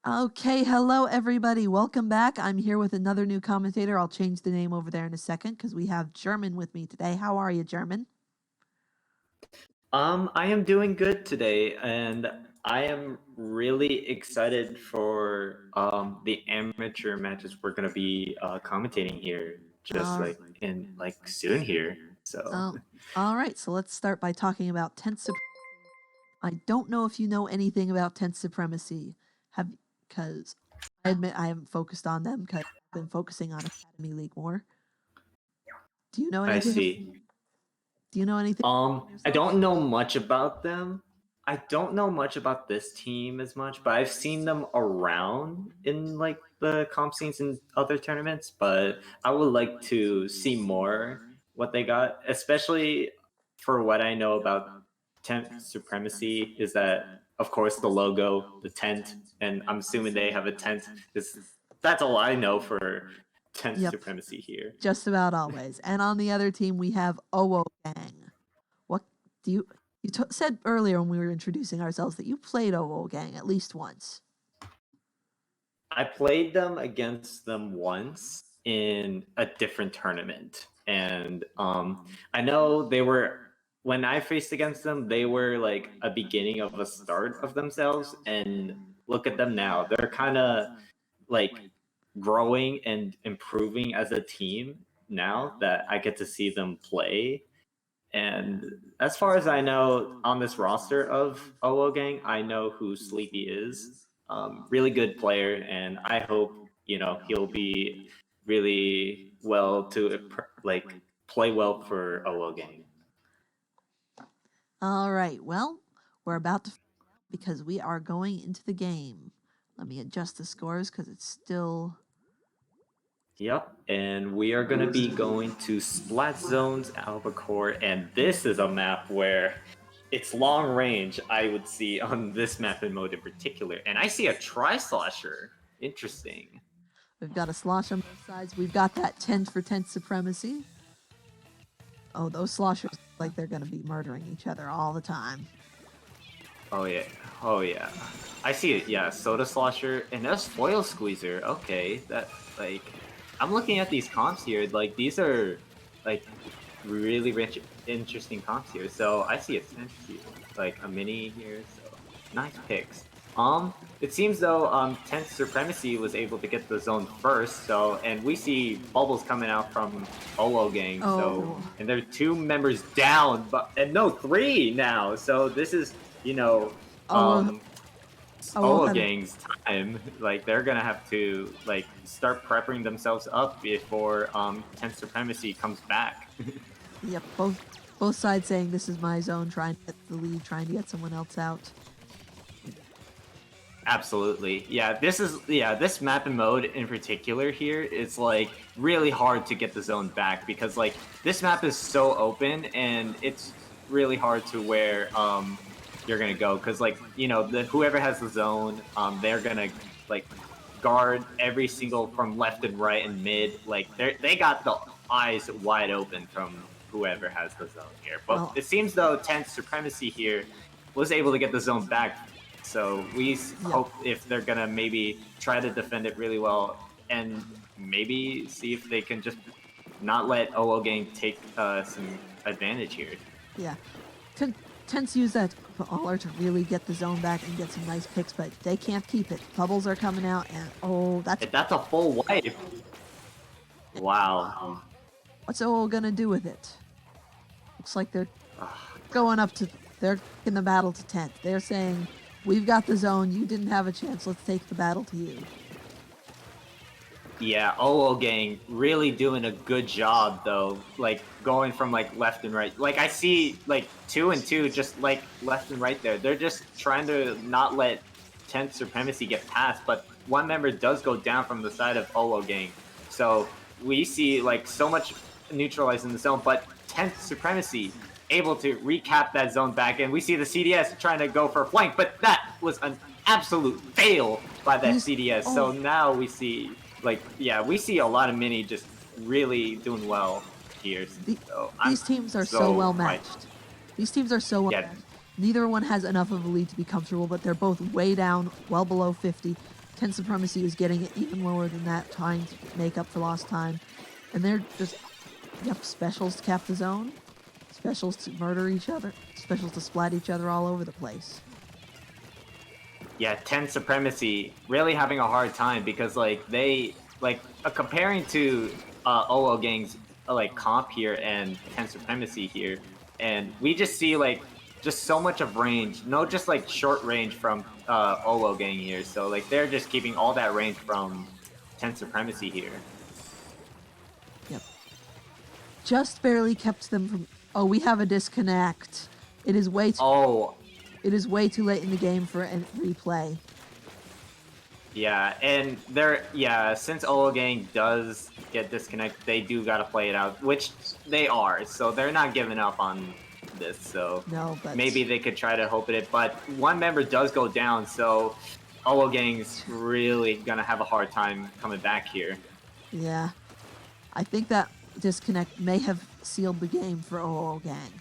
Okay, hello everybody. Welcome back. I'm here with another new commentator. I'll change the name over there in a second because we have German with me today. How are you, German? I am doing good today, and I am really excited for the amateur matches we're gonna be commentating here, just Uh, like in like soon here. So all right, so let's start by talking about tenth supremacy. I don't know if you know anything about tenth supremacy. Have because I admit I haven't focused on them because I've been focusing on Academy League more. Do you know I anything? see. Do you know anything? I don't know much about them. I don't know much about this team as much, but I've seen them around in like the comp scenes and other tournaments. But I would like to see more what they got, especially for what I know about tent supremacy. Is that of course the logo, the tent, and I'm assuming they have a tent. That's all I know for tent Yep, supremacy here. just about always. And on the other team, we have OWO Gang. What do you said earlier when we were introducing ourselves that you played OWO Gang at least once? I played them against them once in a different tournament, and I know they were when I faced against them, they were like a beginning of a start of themselves, and look at them now. They're kind of like growing and improving as a team now that I get to see them play. And as far as I know, on this roster of OWO Gang, I know who Sleepy is. Really good player, and I hope he'll be really well to like play well for OWO Gang. All right. Well, we're about to because we are going into the game. Let me adjust the scores because it's still. Yep, and we are going to be going to Splat Zones Albacore, and this is a map where it's long range, I would see on this map in mode in particular. And I see a Tri-Slosher. Interesting. We've got a slosh on both sides. We've got that 10 for 10 supremacy. Oh, those sloshers look like they're going to be murdering each other all the time. Oh yeah, oh yeah. I see it, yeah, Soda Slosher, and that's Foil Squeezer. Okay, that, like, I'm looking at these comps here, like, these are, like, really rich, interesting comps here. So I see a Sense here, like a mini here, so nice picks. It seems though 10th Supremacy was able to get the zone first, so and we see bubbles coming out from OWO Gang, so and there are two members down, but and no, three now. So this is OWO Gang's time. Like they're gonna have to like start prepping themselves up before 10th Supremacy comes back. Yep, both sides saying this is my zone, trying to get the lead, trying to get someone else out. Absolutely. Yeah, this map and mode in particular here is like really hard to get the zone back because like this map is so open and it's really hard to where you're gonna go because like whoever has the zone they're gonna like guard every single from left and right and mid, like they got the eyes wide open from whoever has the zone here. But it seems though 10th Supremacy here was able to get the zone back. So we hope if they're gonna maybe try to defend it really well and maybe see if they can just not let OWO Gang take some advantage here. Yeah, Tense use that Aller to really get the zone back and get some nice picks, but they can't keep it. Bubbles are coming out, and that's a full wipe. Wow. What's OWO gonna do with it? Looks like they're going up to. They're in the battle to 10th. They're saying, we've got the zone, you didn't have a chance, let's take the battle to you. Yeah, OWO Gang really doing a good job though, like going from like left and right. Like I see like 2 and 2 just like left and right there. They're just trying to not let 10th Supremacy get past, but one member does go down from the side of OWO Gang. So we see like so much neutralizing the zone, but 10th Supremacy able to recap that zone back, and we see the CDS trying to go for a flank, but that was an absolute fail by that CDS. So now we see we see a lot of mini just really doing well here. So these teams are so well matched. These teams are so well matched. Neither one has enough of a lead to be comfortable, but they're both way down, well below 50. 10 Supremacy was getting it even lower than that, trying to make up for lost time. And they're just, yep, specials to cap the zone, specials to murder each other, specials to splat each other all over the place. Yeah, 10 Supremacy really having a hard time because like they like comparing to OWO Gang's like comp here and 10 Supremacy here, and we just see like just so much of range, no just like short range from OWO Gang here. So like they're just keeping all that range from 10 Supremacy here. Yep. Just barely kept them from. Oh, we have a disconnect. It is way too. Oh, It is way too late in the game for a replay. yeah, and since OWO Gang does get disconnected, they do gotta play it out, which they are, so they're not giving up on this, so No, but maybe they could try to hope at it, but one member does go down, so OWO Gang's really gonna have a hard time coming back here. yeah, I think that disconnect may have sealed the game for OWO Gang.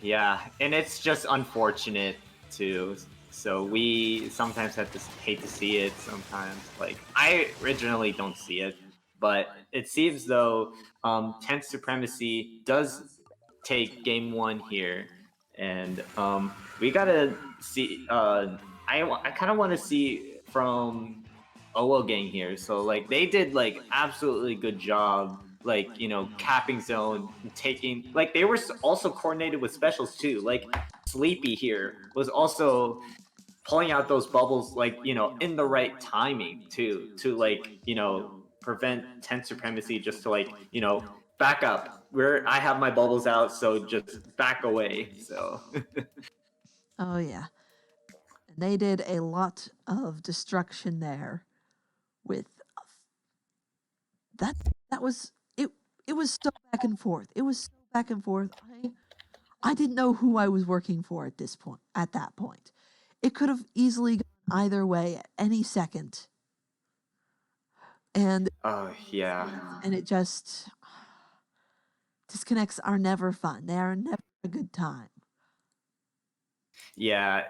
Yeah, and it's just unfortunate too. So we sometimes have to hate to see it. Sometimes, like I originally don't see it, but it seems though 10th Supremacy does take game one here, and we gotta see. I kind of want to see from OWO Gang here. So like they did like absolutely good job, like capping zone, taking like they were also coordinated with specials too. Like Sleepy here was also pulling out those bubbles like in the right timing too, to like prevent 10 Supremacy just to like back up where I have my bubbles out, so just back away. So Oh yeah, and they did a lot of destruction there. With that, that was it. It was so back and forth. It was so back and forth. I didn't know who I was working for at this point. At that point, it could have easily gone either way at any second. And yeah. and it just disconnects are never fun. They are never a good time. Yeah,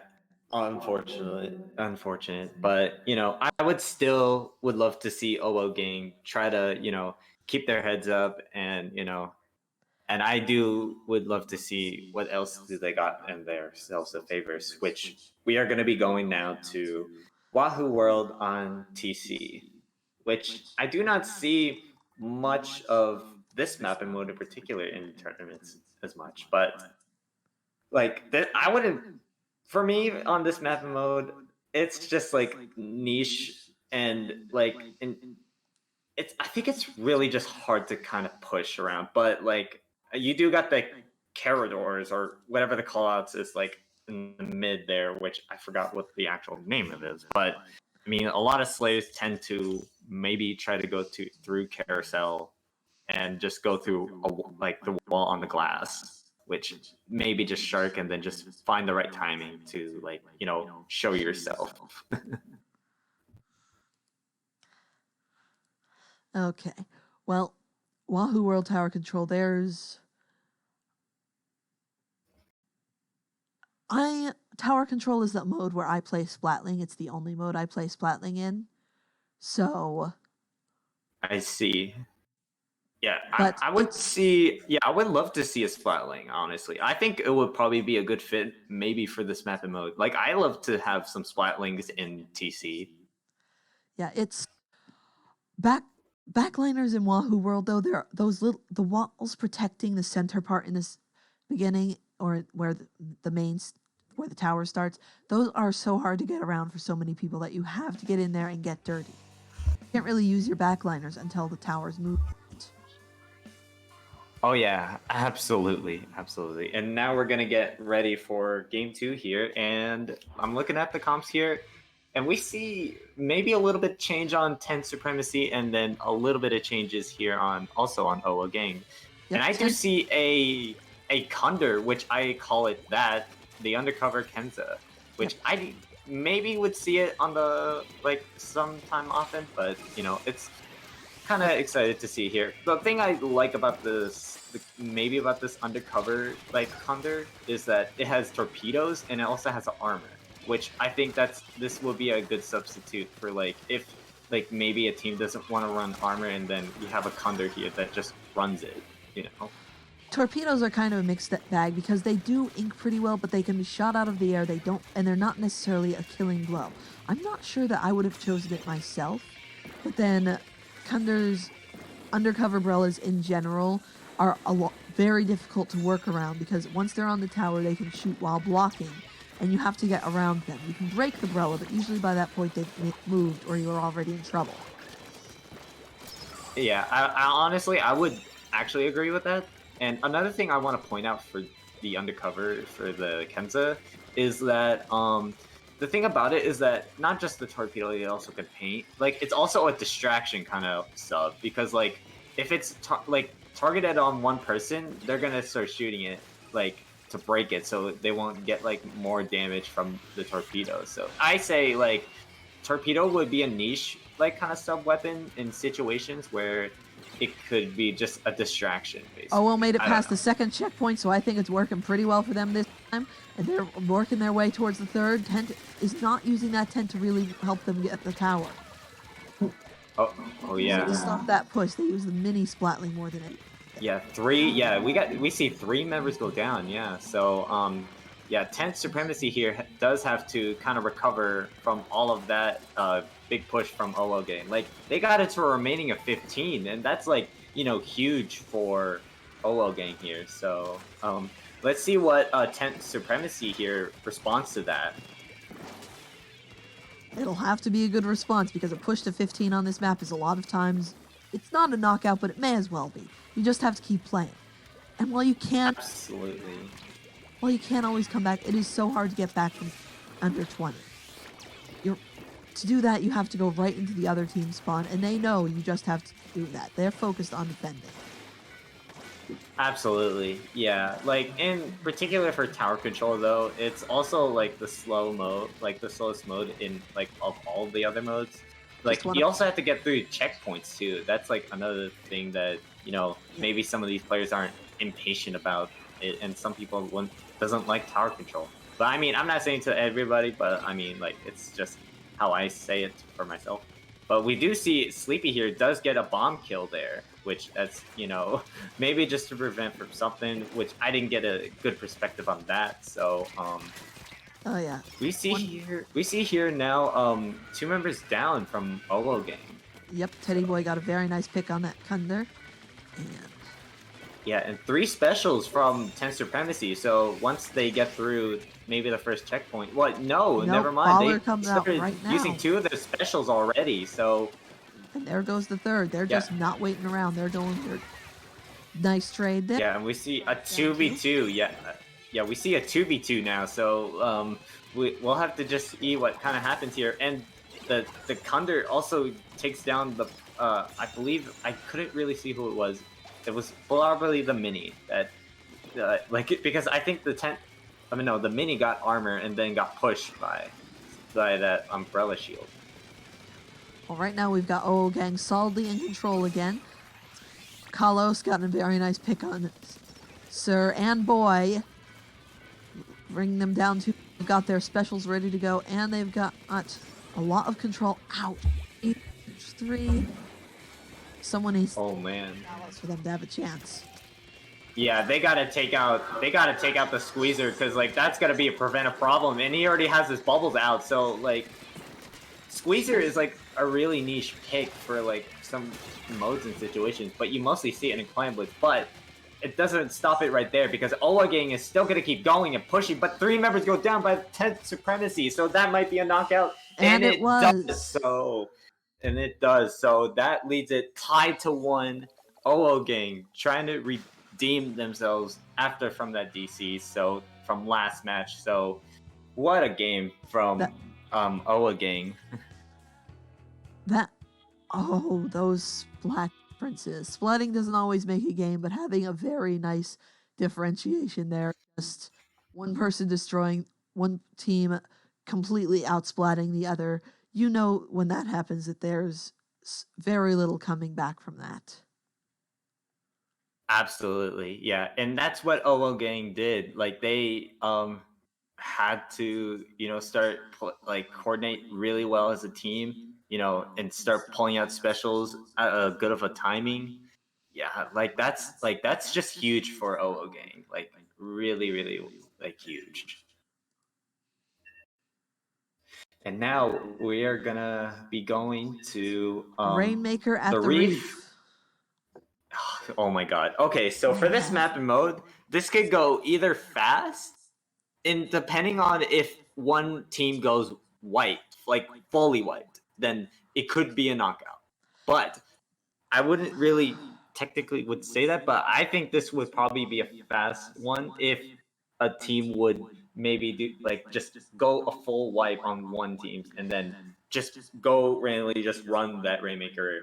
unfortunate. But I would love to see OWO Gang try to keep their heads up, and and I would love to see what else do they got in their sales of favors, which we are going to be going now to Wahoo World on TC, which I do not see much of this map and mode in particular in tournaments as much, but like I wouldn't. For me, on this map and mode, it's just like niche and like it's. I think it's really just hard to kind of push around, but like you do got the corridors or whatever the callouts is like in the mid there, which I forgot what the actual name of it is, but I mean a lot of slaves tend to maybe try to go through carousel and just go through like the wall on the glass, which maybe just shark and then just find the right timing to like show yourself. Okay. Well, Wahoo World Tower Control, Tower Control is that mode where I play Splatling. It's the only mode I play Splatling in. So I see. Yeah, but I would see. Yeah, I would love to see a Splatling. Honestly, I think it would probably be a good fit, maybe for this map and mode. Like, I love to have some Splatlings in TC. yeah, it's backliners in Wahoo World though. There are those little the walls protecting the center part in this beginning, or where the main where the tower starts. Those are so hard to get around for so many people that you have to get in there and get dirty. You can't really use your backliners until the towers move. Oh yeah, absolutely. And now we're gonna get ready for game two here, and I'm looking at the comps here, and we see maybe a little bit change on 10 Supremacy, and then a little bit of changes here on also on OWO Gang. Yep, And I do see a Kunder, which I call it that, the undercover Kenza, which I maybe would see it on the like sometime often, but it's kind of excited to see here. The thing I like about maybe about this undercover like Kunder is that it has torpedoes and it also has armor. which I think this will be a good substitute for like if like maybe a team doesn't want to run armor and then you have a Kunder here that just runs it, you know. Torpedoes are kind of a mixed bag because they do ink pretty well, but they can be shot out of the air. They don't, and they're not necessarily a killing blow. I'm not sure that I would have chosen it myself, but then Kunder's undercover umbrellas in general are very difficult to work around because once they're on the tower, they can shoot while blocking, and you have to get around them. You can break the umbrella, but usually by that point they've moved or you're already in trouble. Yeah, I honestly I would actually agree with that. And another thing I want to point out for the undercover for the Kenza is that the thing about it is that not just the torpedo, it also can paint. Like it's also a distraction kind of sub because like if it's like targeted on one person, they're gonna start shooting it like to break it, so they won't get like more damage from the torpedo. So I say like torpedo would be a niche like kind of sub weapon in situations where it could be just a distraction, basically. OWO made it I don't past know. the second checkpoint, so I think it's working pretty well for them this time. And they're working their way towards the third. Tent is not using that tent to really help them get the tower. Oh, oh yeah. To stop that push, they use the mini splatling more than anything. Yeah, three. Yeah, we see 3 members go down. Yeah, so yeah, 10th Supremacy here does have to kind of recover from all of that big push from OWO game. Like they got it to a remaining of 15, and that's like huge for OWO gang here. So let's see what 10th Supremacy here responds to that. It'll have to be a good response because a push to 15 on this map is a lot of times. It's not a knockout, but it may as well be. You just have to keep playing. And while you can't always come back, it is so hard to get back from under 20. To do that, you have to go right into the other team's spawn, and they know you just have to do that. They're focused on defending. Absolutely, yeah. Like in particular for tower control, though, it's also like the slow mode, like the slowest mode in like of all the other modes. Like you also have to get through checkpoints too. That's like another thing that maybe some of these players aren't impatient about it, and some people doesn't like tower control. But I mean, I'm not saying to everybody, but I mean, like it's just how I say it for myself. But we do see Sleepy here does get a bomb kill there, which that's, maybe just to prevent from something, which I didn't get a good perspective on that. So, oh yeah. We see here now 2 members down from OWO game. Yep, Teddy Boy got a very nice pick on that Kunder. And yeah, and 3 specials from 10 Supremacy. So once they get through maybe the first checkpoint. What? No, never mind. They comes out right now. Using 2 of their specials already. So and there goes the third. They're just not waiting around. They're going for nice trade there. Yeah, and we see a 2v2. Yeah, we see a 2v2 now. So we'll have to just see what kind of happens here. And the Kunder also takes down the I believe I couldn't really see who it was. It was probably the mini that because I think the mini got armor and then got pushed by that umbrella shield. Well, right now we've got OWO gang solidly in control again. Kalos got a very nice pick on Sir and Boy. Bringing them down to, they've got their specials ready to go, and they've got a lot of control. Out. 3. Someone needs for them to have a chance. Yeah, they gotta take out the squeezer because like that's gonna be a prevent a problem, and he already has his bubbles out. So like, squeezer is like a really niche pick for like some modes and situations, but you mostly see it in Clan Blitz. But it doesn't stop it right there because OWO gang is still gonna keep going and pushing. But 3 members go down by 10th Supremacy, so that might be a knockout, and it does. So that leads it tied to 1. OWO gang trying to redeem themselves from that DC. So from last match. So what a game from OWO gang. Those splat differences. Splatting doesn't always make a game, but having a very nice differentiation there. Just one person destroying one team, completely outsplatting the other. You know when that happens that there's very little coming back from that. Absolutely, yeah, and that's what OWO gang did. Like they had to, start like coordinate really well as a team, and start pulling out specials at a good of a timing. Yeah, like that's just huge for OWO Gang. Like really, really like huge. And now we are gonna be going to Rainmaker the at the reef. reef. Oh my god. Okay, so Oh, for this yeah. map and mode, this could go either fast, and depending on if one team goes white, like fully white, then it could be a knockout. But I wouldn't really technically would say that, but I think this would probably be a fast one if a team would maybe do like just go a full wipe on one team and then just go randomly just run that Rainmaker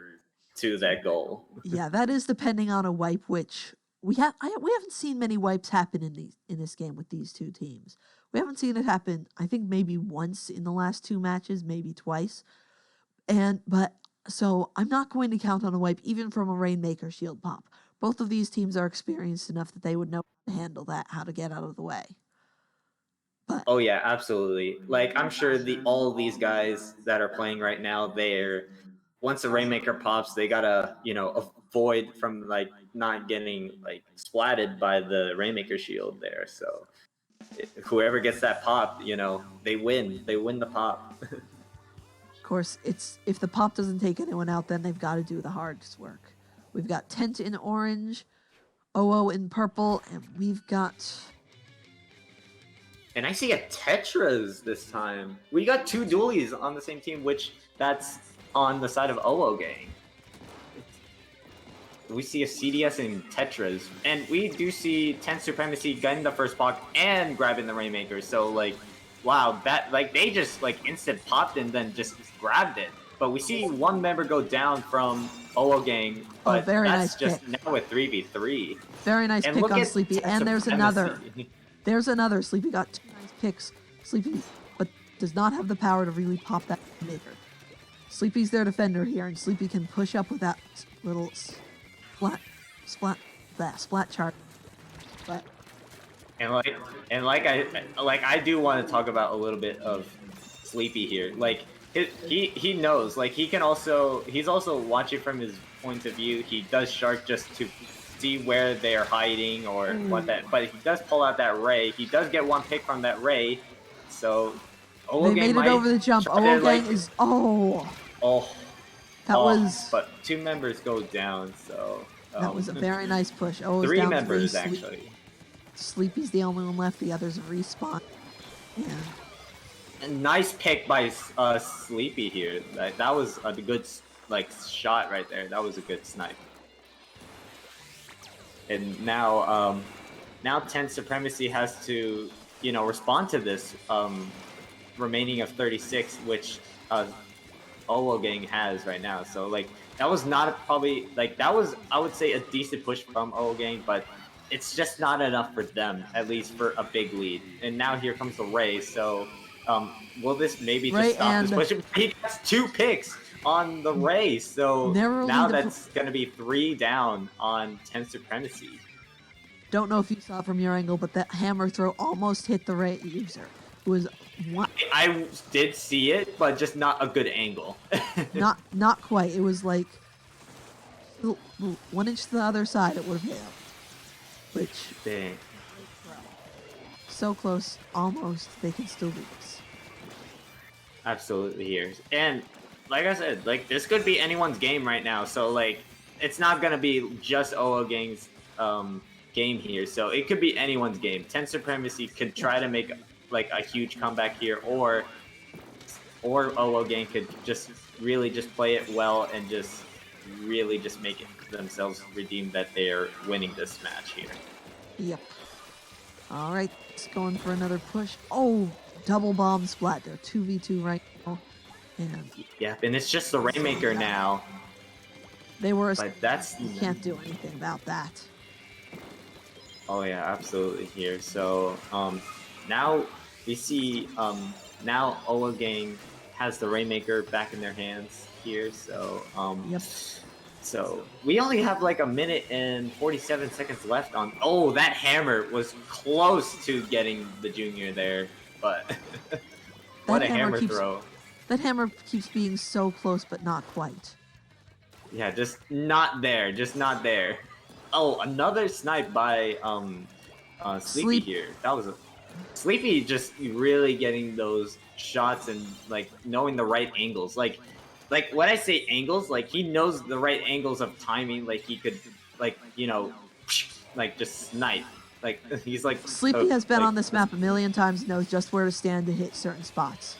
to that goal. Yeah, that is depending on a wipe, which we haven't seen many wipes happen in this game with these two teams. We haven't seen it happen. I think maybe once in the last two matches, maybe twice. But so I'm not going to count on a wipe even from a Rainmaker shield pop. Both of these teams are experienced enough that they would know how to handle that, how to get out of the way. But Oh yeah, absolutely. Like I'm sure all of these guys that are playing right now, they're once the Rainmaker pops, they gotta, avoid from like not getting like splatted by the Rainmaker shield there. So whoever gets that pop, they win. They win the pop. of course, it's if the pop doesn't take anyone out, then they've got to do the hardest work. We've got Tent in orange, OO in purple, and we've got And I see a Tetras this time. We got two dualies on the same team, which that's on the side of OWO Gang. We see a CDS and Tetras, and we do see 10 Supremacy getting the first block and grabbing the Rainmaker. So like, wow, that like they just like instant popped and then just grabbed it. But we see one member go down from OWO Gang, but very that's nice just pick. now a 3v3. Very nice And pick look on at Sleepy. 10 And there's Supremacy. another. There's another. Sleepy got two nice picks. Sleepy, but does not have the power to really pop that maker. Sleepy's their defender here, and Sleepy can push up with that little splat chart. But And I do want to talk about a little bit of Sleepy here. Like he knows, like he's also watching from his point of view. He does shark just to see where they are hiding or what that. But he does pull out that ray. He does get one pick from that ray. So they made it over the jump. OWO Gang is that was But two members go down. So that was a very nice push. OWO's three down members three. actually. Sleepy's the only one left. The others have respawned. Yeah. A nice pick by Sleepy here. That was a good shot right there. That was a good snipe. And now 10 Supremacy has to respond to this remaining of 36, which OWO Gang has right now. So like that was not probably like that was I would say a decent push from OWO Gang, but it's just not enough for them, at least for a big lead. And now here comes the Ray. So will this maybe Ray just stop this push? He gets two picks on the Ray. So now that's going to be 3 down on 10 Supremacy. Don't know if you saw it from your angle, but that hammer throw almost hit the Ray user. It was one. I did see it, but just not a good angle. not quite. It was like 1 inch to the other side. It would have hit. Which, dang, so close, almost. They can still do this. Absolutely here, and like I said, like this could be anyone's game right now. So like, it's not gonna be just OWO Gang's game here. So it could be anyone's game. 10 Supremacy could try to make like a huge comeback here, or OWO Gang could just really just play it well and just really just make it themselves redeem that they're winning this match here. Yep. All right, it's going for another push. Oh, double bomb splat. They're 2v2 right now. And yeah, and it's just the Rainmaker now. They were. But that's you can't do anything about that. Oh yeah, absolutely here. So now we see now OWO Gang has the Rainmaker back in their hands here. So yep. So we only have like a minute and 47 seconds left on. Oh, that hammer was close to getting the junior there, but what a hammer throw. That hammer keeps being so close, but not quite. Yeah, just not there. Just not there. Oh, another snipe by Sleepy here. That was a Sleepy just really getting those shots and like knowing the right angles. Like when I say angles, like he knows the right angles of timing. Like he could like like just snipe. Like he's like Sleepy has been on this map a million times, knows just where to stand to hit certain spots.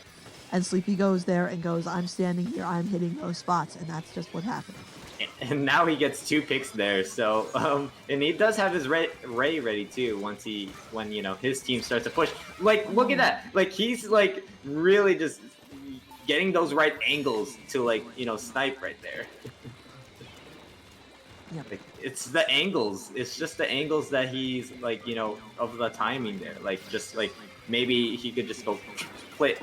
And Sleepy goes there and goes, I'm standing here, I'm hitting those spots, and that's just what happened. And now he gets 2 picks there, so and he does have his Ray ready too when his team starts to push. Like look at that, like he's like really just getting those right angles to like snipe right there. Yep. Like, it's the angles. It's just the angles that he's like of the timing there. Like just like maybe he could just go split.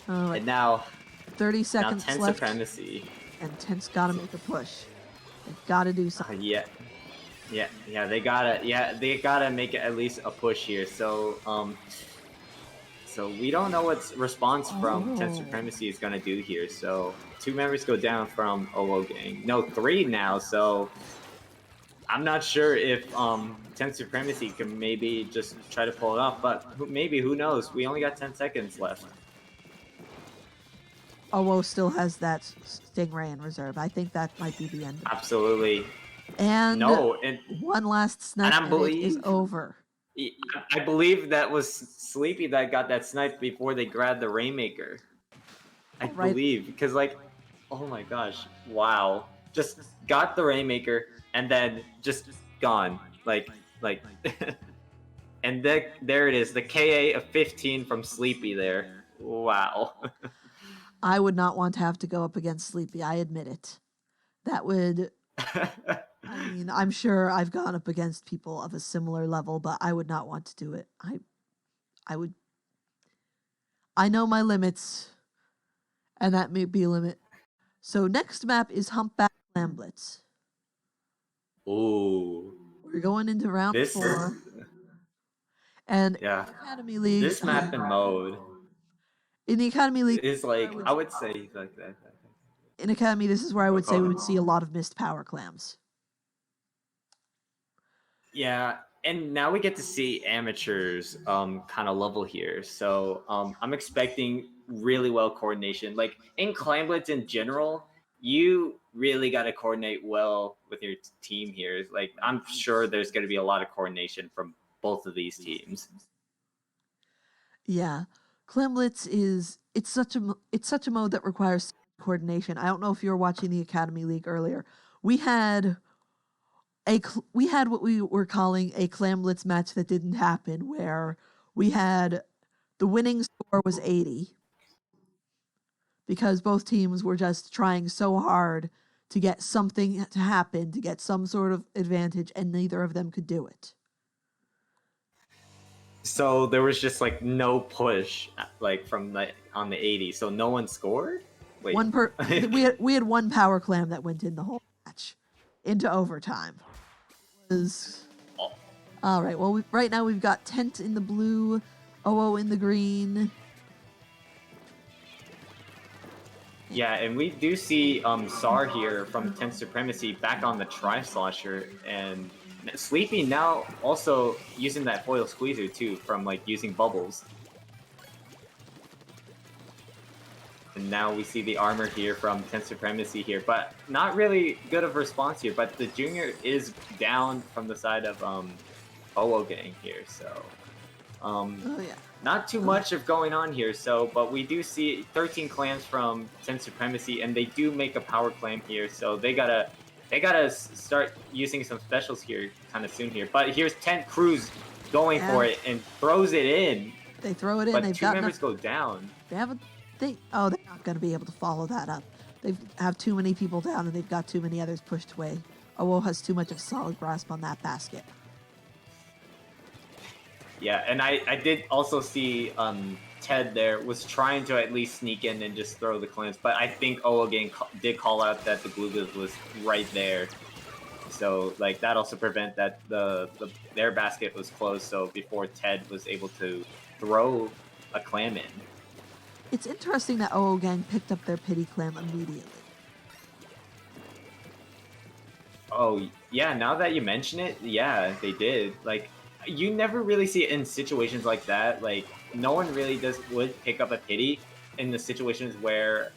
And now 30 seconds Tense left. Supremacy. And Tense gotta make a push. They've gotta do something. Yeah, they gotta make at least a push here. So so we don't know what response from Tense Supremacy is gonna do here. So 2 members go down from OWO gang. No, 3 now. So I'm not sure if Tense Supremacy can maybe just try to pull it off, but maybe, who knows? We only got 10 seconds left. OWO still has that Stingray in reserve. I think that might be the end. Absolutely. And and one last snipe, and it is over. I believe that was Sleepy that got that snipe before they grabbed the Rainmaker. I believe, because like, oh my gosh, wow. Just got the Rainmaker and then just gone. Like and there it is, the KA of 15 from Sleepy there. Wow. I would not want to have to go up against Sleepy, I admit it. That would... I mean, I'm sure I've gone up against people of a similar level, but I would not want to do it. I know my limits, and that may be a limit. So next map is Humpback Clam Blitz. Ooh. We're going into round 4. And yeah, Academy League... This map and mode... In the Academy League... is like, I would say like that. In Academy, this is where I would say we would see a lot of missed power clams. Yeah, and now we get to see amateurs kind of level here. So I'm expecting really well coordination. Like in Clam Blitz in general, you really got to coordinate well with your team here. Like I'm sure there's going to be a lot of coordination from both of these teams. Yeah, Clam Blitz is it's such a mode that requires coordination. I don't know if you were watching the Academy League earlier. We had what we were calling a Clam Blitz match that didn't happen, where we had the winning score was 80 because both teams were just trying so hard to get something to happen, to get some sort of advantage, and neither of them could do it. So there was just like no push, like on the 80. So no one scored. Wait. We had one power clam that went in the whole match into overtime. All right. Well, right now we've got Tent in the blue, OWO in the green. Yeah, and we do see Sar here from Tent Supremacy back on the Tri-Slosher, and Sleepy now also using that foil squeezer too, from like using bubbles. And now we see the armor here from Tent Supremacy here, but not really good of a response here. But the Junior is down from the side of OWO gang here, so not too much of going on here. So, but we do see 13 clams from Tent Supremacy, and they do make a power clam here, so they gotta start using some specials here kind of soon here. But here's Tent Cruz going for it and throws it in. They throw it in. But They've 2 members go down. They're not going to be able to follow that up. They have too many people down, and they've got too many others pushed away. OWO has too much of a solid grasp on that basket. Yeah, and I did also see Ted there was trying to at least sneak in and just throw the clams, but I think OWO gang did call out that the glue was right there. so like that also prevent that their basket was closed. So before Ted was able to throw a clam in. It's interesting that OWO Gang picked up their pity clam immediately. Oh yeah, now that you mention it, yeah, they did. Like you never really see it in situations like that. Like no one really would pick up a pity in the situations where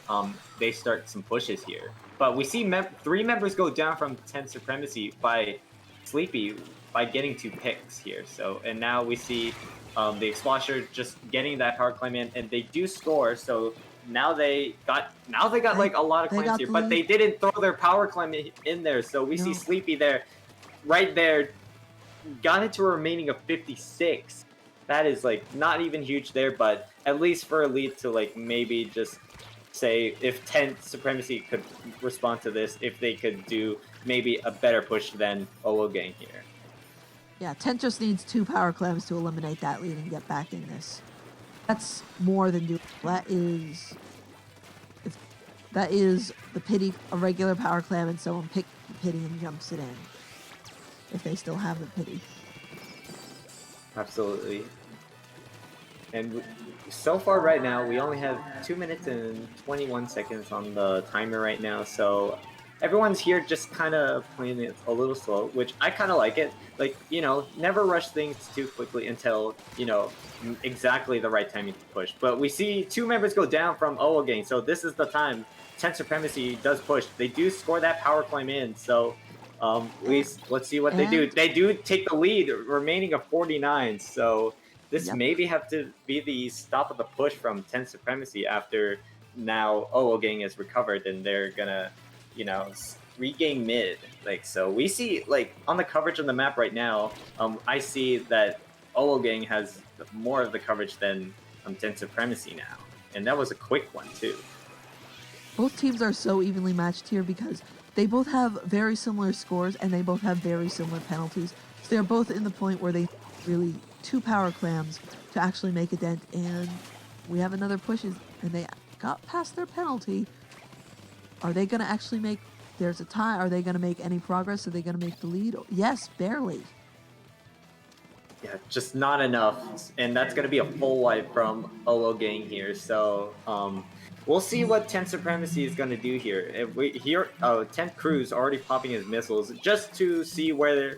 they start some pushes here. But we see 3 members go down from 10 Supremacy by Sleepy by getting 2 picks here. So and now we see the Explosher just getting that power climb in, and they do score. So now they got like a lot of They clams got here, the but lead. they didn't throw their power climb in there. So we see No. Sleepy there, right there, got it to a remaining of 56. That is like not even huge there, but at least for Elite to like maybe just say if 10th Supremacy could respond to this, if they could do maybe a better push than OWO Gang here. Yeah, Tent just needs 2 power clams to eliminate that lead and get back in this. That's more than doable. That is the pity, a regular power clam, and someone picks the pity and jumps it in. If they still have the pity. Absolutely. And so far right now, we only have 2 minutes and 21 seconds on the timer right now. So everyone's here just kind of playing it a little slow, which I kind of like it. Like, you know, never rush things too quickly until, you know, exactly the right timing to push. But we see 2 members go down from OWO Gang. So this is the time 10 Supremacy does push. They do score that power climb in. So let's see what they do. They do take the lead, remaining of 49. So this maybe have to be the stop of the push from 10 Supremacy after now OWO Gang is recovered and they're gonna, you know, regain mid. Like, so we see, like, on the coverage on the map right now, I see that OWO Gang has more of the coverage than 10 Supremacy now. And that was a quick one, too. Both teams are so evenly matched here because they both have very similar scores and they both have very similar penalties. So they're both in the point where they really 2 power clams to actually make a dent, and we have another push, and they got past their penalty. Are they going to actually make, there's a tie, are they going to make any progress? Are they going to make the lead? Yes, barely. Yeah, just not enough, and that's going to be a full wipe from OWO Gang here, so we'll see what 10 Supremacy is going to do here. If we hear 10th Crew's already popping his missiles just to see where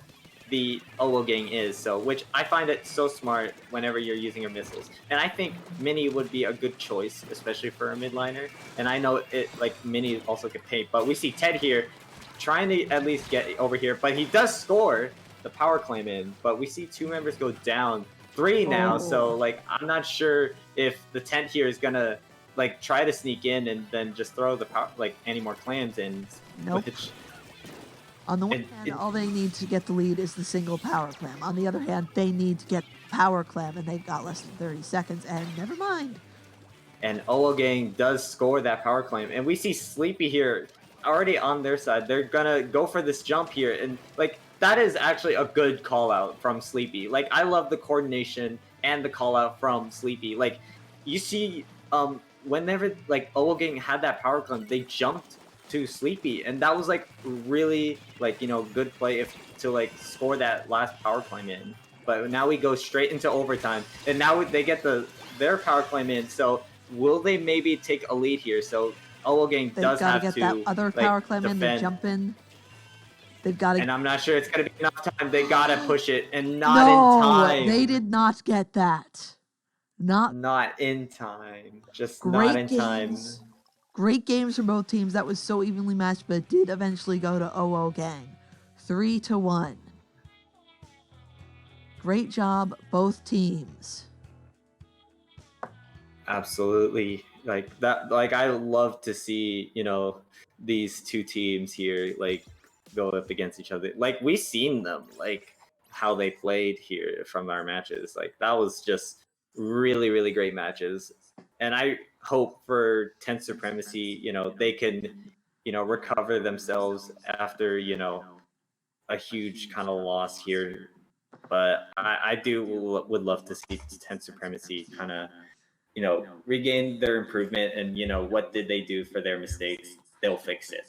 the OWO Gang is, so which I find it so smart whenever you're using your missiles. And I think Mini would be a good choice, especially for a midliner. And I know it like Mini also can paint, but we see Ted here trying to at least get over here, but he does score the power claim in, but we see 2 members go down, 3 now, so like I'm not sure if the tent here is gonna like try to sneak in and then just throw the power, like any more clams in. Nope. On the one hand, all they need to get the lead is the single power clam. On the other hand, they need to get power clam, and they've got less than 30 seconds, and never mind. And OWO Gang does score that power claim, and we see Sleepy here already on their side. They're gonna go for this jump here, and like that is actually a good call out from Sleepy. Like I love the coordination and the call out from Sleepy. Like you see, whenever like OWO Gang had that power climb, they jumped to Sleepy, and that was like really like, you know, good play if to like score that last power climb in. But now we go straight into overtime, and now they get their power climb in. So will they maybe take a lead here? So OWO Gang does have to get that other power climb in, they jump in. They've got to, and I'm not sure it's gonna be enough time. They gotta push it, and not in time. They did not get that. Not in time. Just not in time. Great games from both teams. That was so evenly matched, but it did eventually go to OWO Gang. 3-1. Great job, both teams. Absolutely. Like that, like I love to see, you know, these 2 teams here like go up against each other. Like we've seen them, like how they played here from our matches. Like that was just really, really great matches. And I hope for 10th Supremacy, you know, they can, you know, recover themselves after, you know, a huge kind of loss here. But I would love to see 10th Supremacy kind of, you know, regain their improvement, and, you know, what did they do for their mistakes? They'll fix it.